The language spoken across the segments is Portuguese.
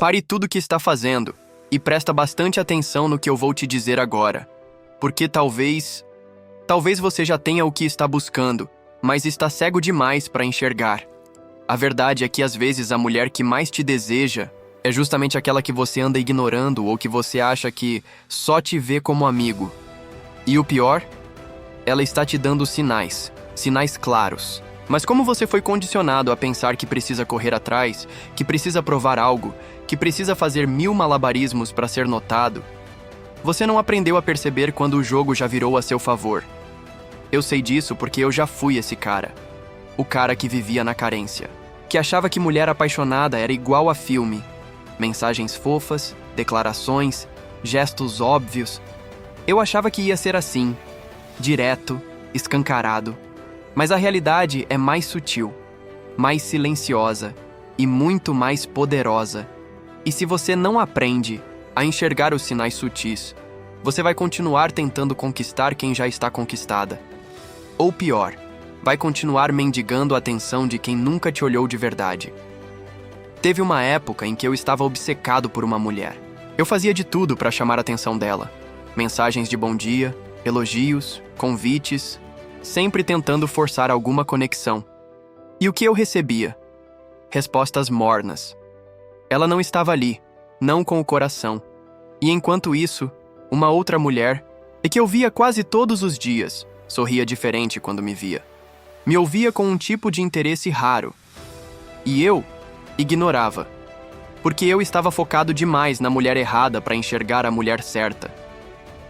Pare tudo o que está fazendo e presta bastante atenção no que eu vou te dizer agora. Porque talvez você já tenha o que está buscando, mas está cego demais para enxergar. A verdade é que às vezes a mulher que mais te deseja é justamente aquela que você anda ignorando ou que você acha que só te vê como amigo. E o pior? Ela está te dando sinais claros. Mas como você foi condicionado a pensar que precisa correr atrás, que precisa provar algo, que precisa fazer 1000 malabarismos para ser notado, você não aprendeu a perceber quando o jogo já virou a seu favor. Eu sei disso porque eu já fui esse cara. O cara que vivia na carência. Que achava que mulher apaixonada era igual a filme. Mensagens fofas, declarações, gestos óbvios. Eu achava que ia ser assim, direto, escancarado. Mas a realidade é mais sutil, mais silenciosa e muito mais poderosa. E se você não aprende a enxergar os sinais sutis, você vai continuar tentando conquistar quem já está conquistada. Ou pior, vai continuar mendigando a atenção de quem nunca te olhou de verdade. Teve uma época em que eu estava obcecado por uma mulher. Eu fazia de tudo para chamar a atenção dela. Mensagens de bom dia, elogios, convites, sempre tentando forçar alguma conexão. E o que eu recebia? Respostas mornas. Ela não estava ali, não com o coração. E enquanto isso, uma outra mulher, e que eu via quase todos os dias, sorria diferente quando me via. Me ouvia com um tipo de interesse raro. E eu ignorava. Porque eu estava focado demais na mulher errada para enxergar a mulher certa.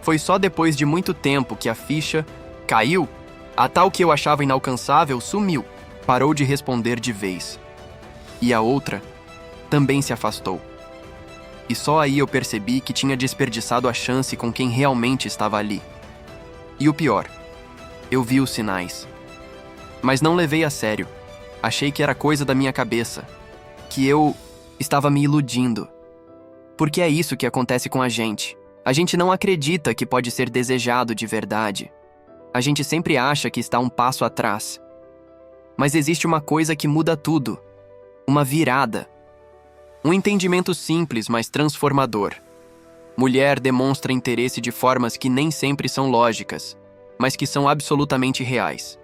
Foi só depois de muito tempo que a ficha caiu. A tal que eu achava inalcançável sumiu, parou de responder de vez. E a outra também se afastou. E só aí eu percebi que tinha desperdiçado a chance com quem realmente estava ali. E o pior, eu vi os sinais. Mas não levei a sério. Achei que era coisa da minha cabeça. Que eu estava me iludindo. Porque é isso que acontece com a gente. A gente não acredita que pode ser desejado de verdade. A gente sempre acha que está um passo atrás. Mas existe uma coisa que muda tudo. Uma virada. Um entendimento simples, mas transformador. Mulher demonstra interesse de formas que nem sempre são lógicas, mas que são absolutamente reais.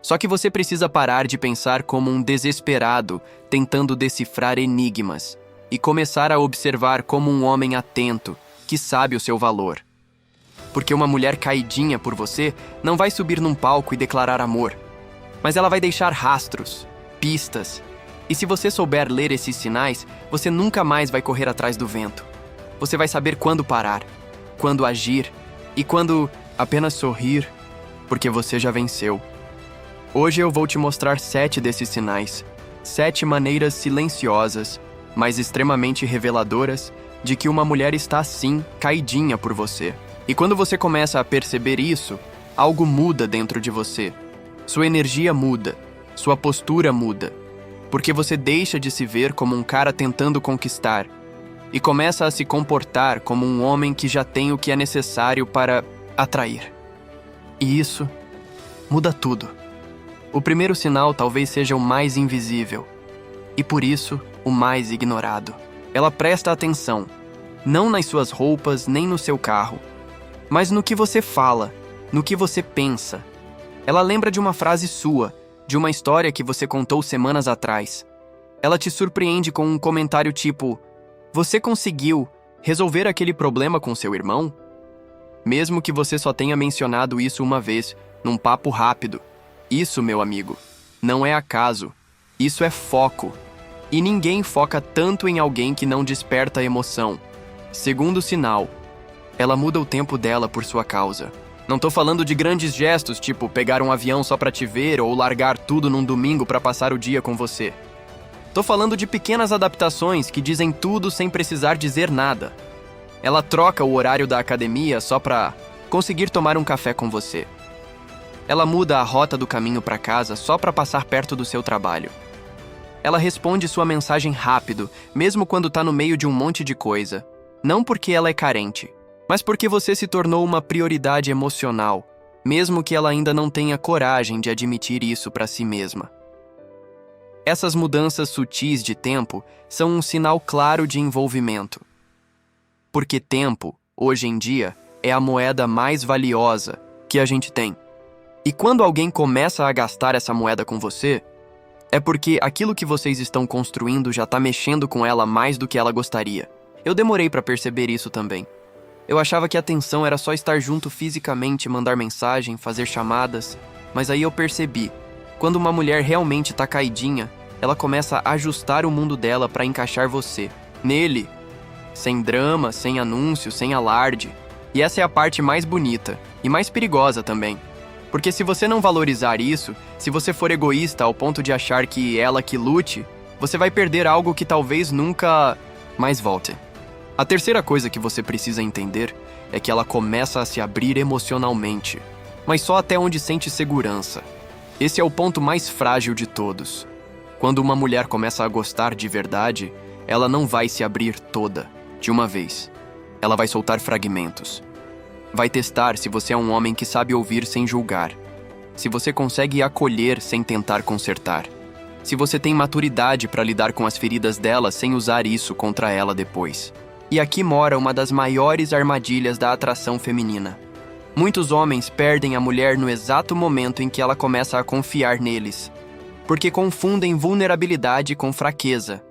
Só que você precisa parar de pensar como um desesperado tentando decifrar enigmas e começar a observar como um homem atento que sabe o seu valor. Porque uma mulher caidinha por você não vai subir num palco e declarar amor, mas ela vai deixar rastros, pistas. E se você souber ler esses sinais, você nunca mais vai correr atrás do vento. Você vai saber quando parar, quando agir e quando apenas sorrir, porque você já venceu. Hoje eu vou te mostrar 7 desses sinais, 7 maneiras silenciosas, mas extremamente reveladoras, de que uma mulher está sim caidinha por você. E quando você começa a perceber isso, algo muda dentro de você. Sua energia muda, sua postura muda, porque você deixa de se ver como um cara tentando conquistar e começa a se comportar como um homem que já tem o que é necessário para atrair. E isso muda tudo. O primeiro sinal talvez seja o mais invisível e por isso o mais ignorado. Ela presta atenção, não nas suas roupas nem no seu carro, mas no que você fala, no que você pensa. Ela lembra de uma frase sua, de uma história que você contou semanas atrás. Ela te surpreende com um comentário tipo: você conseguiu resolver aquele problema com seu irmão? Mesmo que você só tenha mencionado isso uma vez, num papo rápido. Isso, meu amigo, não é acaso. Isso é foco. E ninguém foca tanto em alguém que não desperta emoção. Segundo sinal, ela muda o tempo dela por sua causa. Não tô falando de grandes gestos, tipo pegar um avião só pra te ver ou largar tudo num domingo pra passar o dia com você. Tô falando de pequenas adaptações que dizem tudo sem precisar dizer nada. Ela troca o horário da academia só pra conseguir tomar um café com você. Ela muda a rota do caminho pra casa só pra passar perto do seu trabalho. Ela responde sua mensagem rápido, mesmo quando tá no meio de um monte de coisa. Não porque ela é carente, mas porque você se tornou uma prioridade emocional, mesmo que ela ainda não tenha coragem de admitir isso para si mesma. Essas mudanças sutis de tempo são um sinal claro de envolvimento. Porque tempo, hoje em dia, é a moeda mais valiosa que a gente tem. E quando alguém começa a gastar essa moeda com você, é porque aquilo que vocês estão construindo já está mexendo com ela mais do que ela gostaria. Eu demorei para perceber isso também. Eu achava que a atenção era só estar junto fisicamente, mandar mensagem, fazer chamadas, mas aí eu percebi. Quando uma mulher realmente tá caidinha, ela começa a ajustar o mundo dela para encaixar você nele, sem drama, sem anúncio, sem alarde. E essa é a parte mais bonita e mais perigosa também. Porque se você não valorizar isso, se você for egoísta ao ponto de achar que ela que lute, você vai perder algo que talvez nunca mais volte. A terceira coisa que você precisa entender é que ela começa a se abrir emocionalmente, mas só até onde sente segurança. Esse é o ponto mais frágil de todos. Quando uma mulher começa a gostar de verdade, ela não vai se abrir toda, de uma vez. Ela vai soltar fragmentos. Vai testar se você é um homem que sabe ouvir sem julgar. Se você consegue acolher sem tentar consertar. Se você tem maturidade para lidar com as feridas dela sem usar isso contra ela depois. E aqui mora uma das maiores armadilhas da atração feminina. Muitos homens perdem a mulher no exato momento em que ela começa a confiar neles. Porque confundem vulnerabilidade com fraqueza.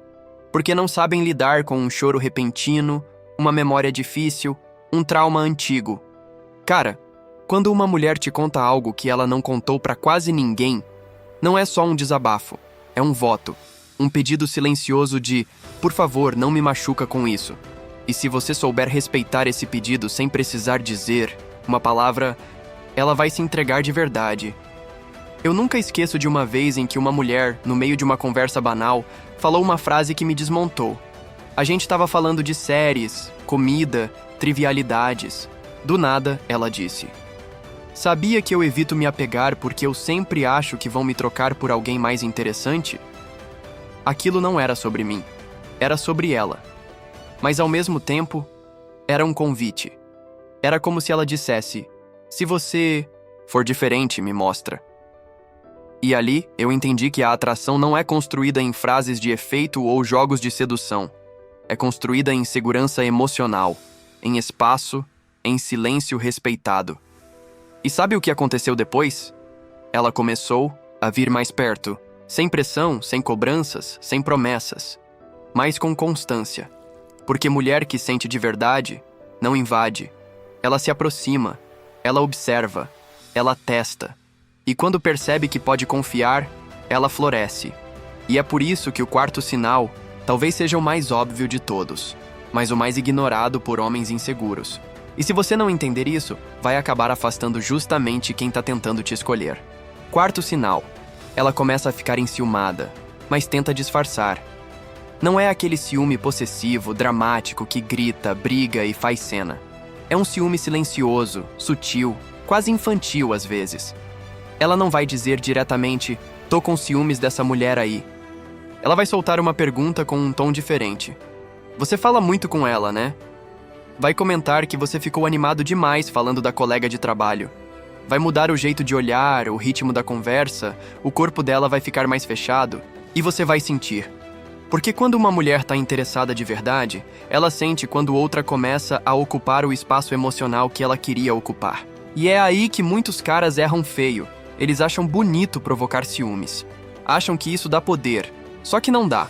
Porque não sabem lidar com um choro repentino, uma memória difícil, um trauma antigo. Cara, quando uma mulher te conta algo que ela não contou pra quase ninguém, não é só um desabafo, é um voto, um pedido silencioso de, por favor, não me machuca com isso. E se você souber respeitar esse pedido sem precisar dizer uma palavra, ela vai se entregar de verdade. Eu nunca esqueço de uma vez em que uma mulher, no meio de uma conversa banal, falou uma frase que me desmontou. A gente estava falando de séries, comida, trivialidades. Do nada, ela disse: "Sabia que eu evito me apegar porque eu sempre acho que vão me trocar por alguém mais interessante?" Aquilo não era sobre mim, era sobre ela. Mas ao mesmo tempo, era um convite. Era como se ela dissesse: "Se você for diferente, me mostra." E ali, eu entendi que a atração não é construída em frases de efeito ou jogos de sedução. É construída em segurança emocional, em espaço, em silêncio respeitado. E sabe o que aconteceu depois? Ela começou a vir mais perto, sem pressão, sem cobranças, sem promessas, mas com constância. Porque mulher que sente de verdade não invade. Ela se aproxima, ela observa, ela testa. E quando percebe que pode confiar, ela floresce. E é por isso que o quarto sinal talvez seja o mais óbvio de todos, mas o mais ignorado por homens inseguros. E se você não entender isso, vai acabar afastando justamente quem está tentando te escolher. Quarto sinal. Ela começa a ficar enciumada, mas tenta disfarçar. Não é aquele ciúme possessivo, dramático, que grita, briga e faz cena. É um ciúme silencioso, sutil, quase infantil às vezes. Ela não vai dizer diretamente: "Tô com ciúmes dessa mulher aí." Ela vai soltar uma pergunta com um tom diferente. "Você fala muito com ela, né?" Vai comentar que você ficou animado demais falando da colega de trabalho. Vai mudar o jeito de olhar, o ritmo da conversa, o corpo dela vai ficar mais fechado e você vai sentir. Porque quando uma mulher está interessada de verdade, ela sente quando outra começa a ocupar o espaço emocional que ela queria ocupar. E é aí que muitos caras erram feio. Eles acham bonito provocar ciúmes. Acham que isso dá poder. Só que não dá.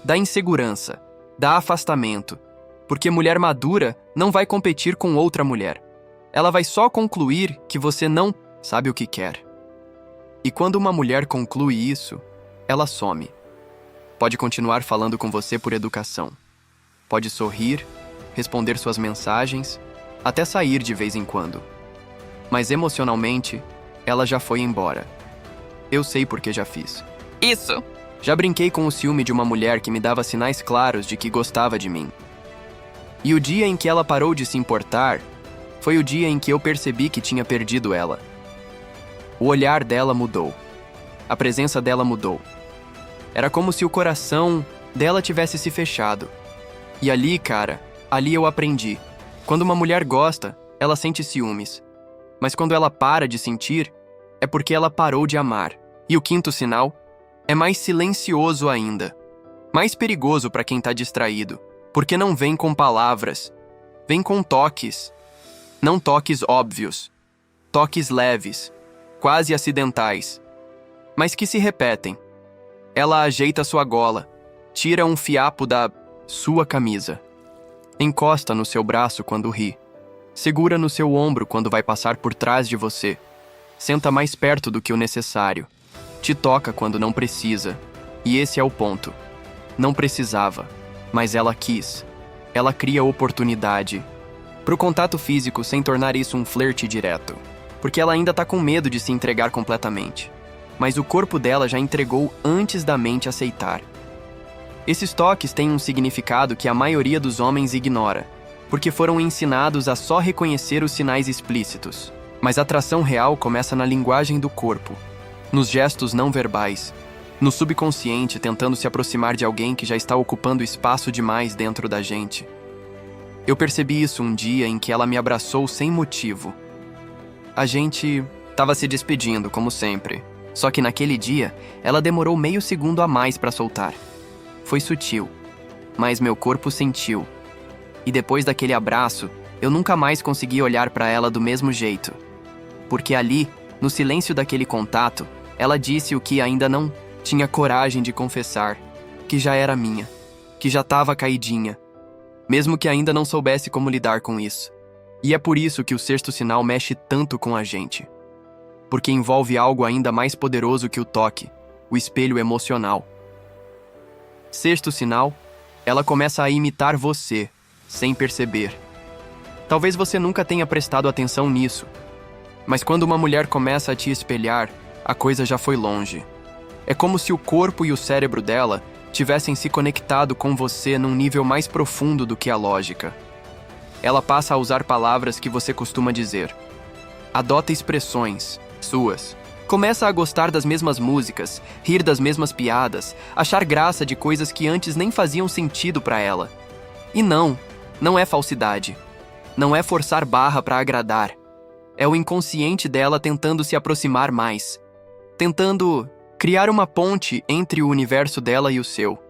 Dá insegurança. Dá afastamento. Porque mulher madura não vai competir com outra mulher. Ela vai só concluir que você não sabe o que quer. E quando uma mulher conclui isso, ela some. Pode continuar falando com você por educação. Pode sorrir, responder suas mensagens, até sair de vez em quando. Mas emocionalmente, ela já foi embora. Eu sei porque já fiz. Isso! Já brinquei com o ciúme de uma mulher que me dava sinais claros de que gostava de mim. E o dia em que ela parou de se importar, foi o dia em que eu percebi que tinha perdido ela. O olhar dela mudou. A presença dela mudou. Era como se o coração dela tivesse se fechado. E ali, cara, ali eu aprendi. Quando uma mulher gosta, ela sente ciúmes. Mas quando ela para de sentir, é porque ela parou de amar. E o quinto sinal é mais silencioso ainda, mais perigoso para quem está distraído, porque não vem com palavras, vem com toques. Não toques óbvios, toques leves, quase acidentais, mas que se repetem. Ela ajeita sua gola, tira um fiapo da sua camisa, encosta no seu braço quando ri, segura no seu ombro quando vai passar por trás de você, senta mais perto do que o necessário, te toca quando não precisa, e esse é o ponto. Não precisava, mas ela quis. Ela cria oportunidade para o contato físico sem tornar isso um flerte direto, porque ela ainda tá com medo de se entregar completamente. Mas o corpo dela já entregou antes da mente aceitar. Esses toques têm um significado que a maioria dos homens ignora, porque foram ensinados a só reconhecer os sinais explícitos. Mas a atração real começa na linguagem do corpo, nos gestos não verbais, no subconsciente tentando se aproximar de alguém que já está ocupando espaço demais dentro da gente. Eu percebi isso um dia em que ela me abraçou sem motivo. A gente estava se despedindo, como sempre. Só que naquele dia, ela demorou meio segundo a mais para soltar. Foi sutil, mas meu corpo sentiu. E depois daquele abraço, eu nunca mais consegui olhar para ela do mesmo jeito. Porque ali, no silêncio daquele contato, ela disse o que ainda não tinha coragem de confessar, que já era minha, que já estava caidinha, mesmo que ainda não soubesse como lidar com isso. E é por isso que o sexto sinal mexe tanto com a gente. Porque envolve algo ainda mais poderoso que o toque, o espelho emocional. Sexto sinal, ela começa a imitar você, sem perceber. Talvez você nunca tenha prestado atenção nisso, mas quando uma mulher começa a te espelhar, a coisa já foi longe. É como se o corpo e o cérebro dela tivessem se conectado com você num nível mais profundo do que a lógica. Ela passa a usar palavras que você costuma dizer. Adota expressões suas. Começa a gostar das mesmas músicas, rir das mesmas piadas, achar graça de coisas que antes nem faziam sentido para ela. E não é falsidade. Não é forçar barra para agradar. É o inconsciente dela tentando se aproximar mais. Tentando criar uma ponte entre o universo dela e o seu.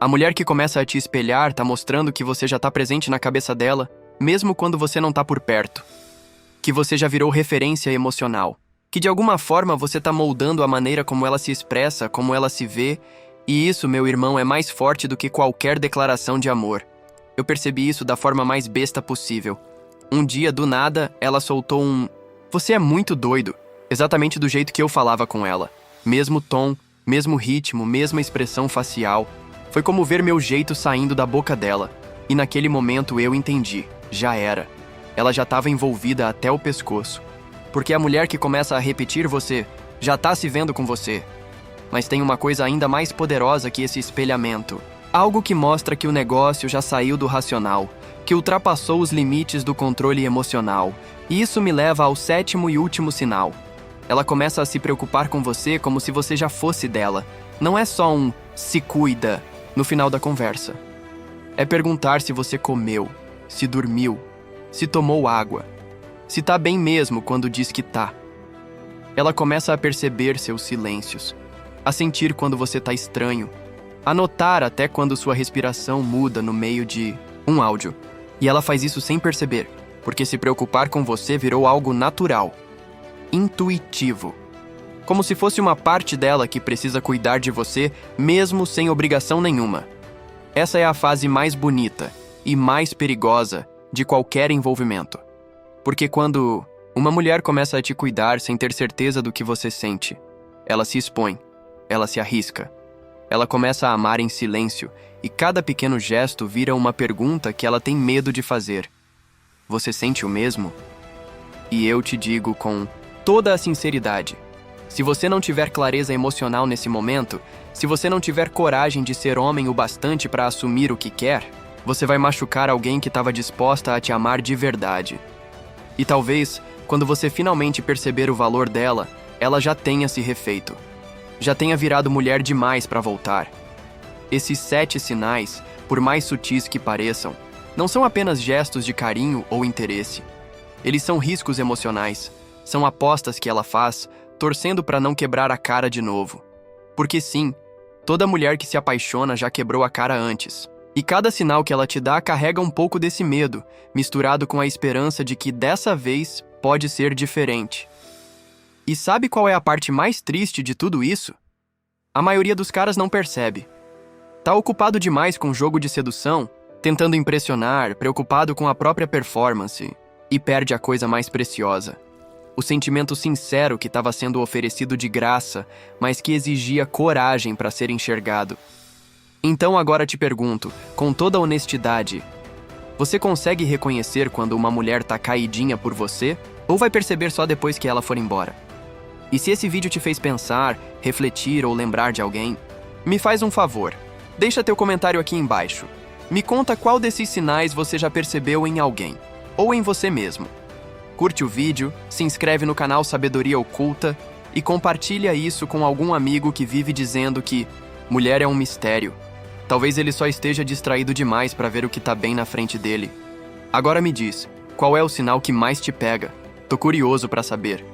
A mulher que começa a te espelhar tá mostrando que você já tá presente na cabeça dela, mesmo quando você não tá por perto. Que você já virou referência emocional. Que de alguma forma você tá moldando a maneira como ela se expressa, como ela se vê, e isso, meu irmão, é mais forte do que qualquer declaração de amor. Eu percebi isso da forma mais besta possível. Um dia, do nada, ela soltou um "Você é muito doido", exatamente do jeito que eu falava com ela. Mesmo tom, mesmo ritmo, mesma expressão facial. Foi como ver meu jeito saindo da boca dela. E naquele momento eu entendi. Já era. Ela já estava envolvida até o pescoço. Porque a mulher que começa a repetir você, já tá se vendo com você. Mas tem uma coisa ainda mais poderosa que esse espelhamento. Algo que mostra que o negócio já saiu do racional, que ultrapassou os limites do controle emocional. E isso me leva ao sétimo e último sinal. Ela começa a se preocupar com você como se você já fosse dela. Não é só um "se cuida" no final da conversa. É perguntar se você comeu, se dormiu, se tomou água, se tá bem mesmo quando diz que tá. Ela começa a perceber seus silêncios, a sentir quando você tá estranho, a notar até quando sua respiração muda no meio de um áudio. E ela faz isso sem perceber, porque se preocupar com você virou algo natural. Intuitivo. Como se fosse uma parte dela que precisa cuidar de você, mesmo sem obrigação nenhuma. Essa é a fase mais bonita e mais perigosa de qualquer envolvimento. Porque quando uma mulher começa a te cuidar sem ter certeza do que você sente, ela se expõe, ela se arrisca. Ela começa a amar em silêncio e cada pequeno gesto vira uma pergunta que ela tem medo de fazer. Você sente o mesmo? E eu te digo com toda a sinceridade. Se você não tiver clareza emocional nesse momento, se você não tiver coragem de ser homem o bastante para assumir o que quer, você vai machucar alguém que estava disposta a te amar de verdade. E talvez, quando você finalmente perceber o valor dela, ela já tenha se refeito. Já tenha virado mulher demais para voltar. Esses 7 sinais, por mais sutis que pareçam, não são apenas gestos de carinho ou interesse. Eles são riscos emocionais. São apostas que ela faz, torcendo para não quebrar a cara de novo. Porque sim, toda mulher que se apaixona já quebrou a cara antes. E cada sinal que ela te dá carrega um pouco desse medo, misturado com a esperança de que dessa vez pode ser diferente. E sabe qual é a parte mais triste de tudo isso? A maioria dos caras não percebe. Tá ocupado demais com o jogo de sedução, tentando impressionar, preocupado com a própria performance, e perde a coisa mais preciosa. O sentimento sincero que estava sendo oferecido de graça, mas que exigia coragem para ser enxergado. Então agora te pergunto, com toda honestidade, você consegue reconhecer quando uma mulher tá caidinha por você? Ou vai perceber só depois que ela for embora? E se esse vídeo te fez pensar, refletir ou lembrar de alguém, me faz um favor, deixa teu comentário aqui embaixo. Me conta qual desses sinais você já percebeu em alguém, ou em você mesmo. Curte o vídeo, se inscreve no canal Sabedoria Oculta e compartilha isso com algum amigo que vive dizendo que mulher é um mistério. Talvez ele só esteja distraído demais para ver o que tá bem na frente dele. Agora me diz, qual é o sinal que mais te pega? Tô curioso para saber.